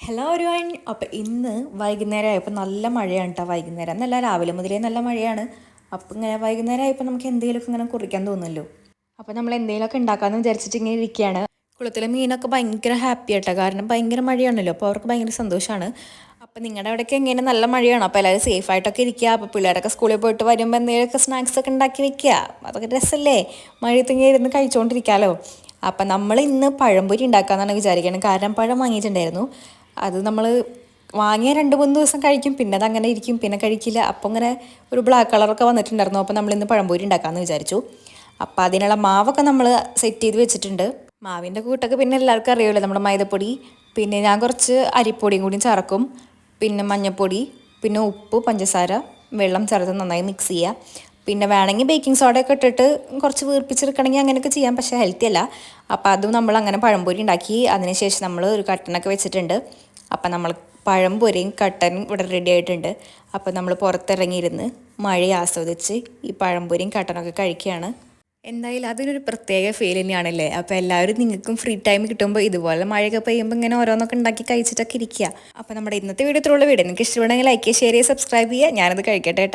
Hello ഒരുവൺ. അപ്പോൾ ഇന്ന് വൈകുന്നേരം ആയപ്പോൾ നല്ല മഴയാണ് കേട്ടോ. വൈകുന്നേരം എന്നല്ല, രാവിലെ മുതലേ നല്ല മഴയാണ്. അപ്പോൾ ഇങ്ങനെ വൈകുന്നേരം ആയപ്പോൾ നമുക്ക് എന്തെങ്കിലുമൊക്കെ ഇങ്ങനെ കുറിക്കാൻ തോന്നുമല്ലോ. അപ്പോൾ നമ്മൾ എന്തെങ്കിലുമൊക്കെ ഉണ്ടാക്കാമെന്ന് വിചാരിച്ചിട്ട് ഇങ്ങനെ ഇരിക്കുകയാണ്. കുളത്തിലെ മീനൊക്കെ ഭയങ്കര ഹാപ്പി ആട്ടോ, കാരണം ഭയങ്കര മഴയാണല്ലോ. അപ്പോൾ അവർക്ക് ഭയങ്കര സന്തോഷമാണ്. അപ്പോൾ നിങ്ങളുടെ അവിടെയൊക്കെ എങ്ങനെ നല്ല മഴയാണോ? അപ്പോൾ എല്ലാവരും സേഫായിട്ടൊക്കെ ഇരിക്കുക. അപ്പോൾ പിള്ളേരൊക്കെ സ്കൂളിൽ പോയിട്ട് വരുമ്പോൾ എന്തെങ്കിലുമൊക്കെ സ്നാക്സ് ഒക്കെ ഉണ്ടാക്കി വെക്കുക. അതൊക്കെ രസമല്ലേ, മഴയത്തിങ്ങനെ ഇരുന്ന് കഴിച്ചുകൊണ്ടിരിക്കാമല്ലോ. അപ്പം നമ്മൾ ഇന്ന് പഴംപൊരി ഉണ്ടാക്കാമെന്നാണ് വിചാരിക്കുന്നത്. കാരണം പഴം വാങ്ങിയിട്ടുണ്ടായിരുന്നു. അത് നമ്മൾ വാങ്ങിയ 2-3 ദിവസം കഴിക്കും, പിന്നെ അത് അങ്ങനെ ഇരിക്കും, പിന്നെ കഴിക്കില്ല. അപ്പോൾ ഇങ്ങനെ ഒരു ബ്ലാക്ക് കളറൊക്കെ വന്നിട്ടുണ്ടായിരുന്നു. അപ്പോൾ നമ്മളിന്ന് പഴംപൊരി ഉണ്ടാക്കാമെന്ന് വിചാരിച്ചു. അപ്പോൾ അതിനുള്ള മാവൊക്കെ നമ്മൾ സെറ്റ് ചെയ്ത് വെച്ചിട്ടുണ്ട്. മാവിൻ്റെ കൂട്ടൊക്കെ പിന്നെ എല്ലാവർക്കും അറിയുമല്ലോ, നമ്മുടെ മൈദപ്പൊടി, പിന്നെ ഞാൻ കുറച്ച് അരിപ്പൊടിയും കൂടി ചേർക്കും, പിന്നെ മഞ്ഞൾപ്പൊടി, പിന്നെ ഉപ്പ്, പഞ്ചസാര, വെള്ളം ചേർത്ത് നന്നായി മിക്സ് ചെയ്യുക. പിന്നെ വേണമെങ്കിൽ ബേക്കിംഗ് സോഡയൊക്കെ ഇട്ടിട്ട് കുറച്ച് വീർപ്പിച്ചെടുക്കണമെങ്കിൽ അങ്ങനെയൊക്കെ ചെയ്യാം, പക്ഷേ ഹെൽത്തി അല്ല. അപ്പോൾ അതും നമ്മൾ അങ്ങനെ പഴംപൊരി ഉണ്ടാക്കി. അതിനുശേഷം നമ്മൾ ഒരു കട്ടനൊക്കെ വെച്ചിട്ടുണ്ട്. അപ്പം നമ്മൾ പഴംപൊരിയും കട്ടനും ഇവിടെ റെഡി ആയിട്ടുണ്ട്. അപ്പോൾ നമ്മൾ പുറത്തിറങ്ങിയിരുന്ന് മഴയെ ആസ്വദിച്ച് ഈ പഴംപൊരിയും കട്ടനൊക്കെ കഴിക്കുകയാണ്. എന്തായാലും അതിനൊരു പ്രത്യേക ഫീൽ തന്നെയാണല്ലേ. അപ്പോൾ എല്ലാവരും നിങ്ങൾക്കും ഫ്രീ ടൈം കിട്ടുമ്പോൾ ഇതുപോലെ മഴയൊക്കെ പെയ്യുമ്പോൾ ഇങ്ങനെ ഓരോന്നൊക്കെ ഉണ്ടാക്കി കഴിച്ചിട്ടൊക്കെ ഇരിക്കുക. അപ്പോൾ നമ്മുടെ ഇന്നത്തെ വീഡിയോ ഇത്രയുള്ള വീഡിയോ നിങ്ങൾക്ക് ഇഷ്ടപ്പെടുന്നെങ്കിൽ ലൈക്ക് ചെയ്യുക, ഷെയർ ചെയ്യുക, സബ്സ്ക്രൈബ് ചെയ്യുക. ഞാനത് കഴിക്കട്ടെ കേട്ടോ.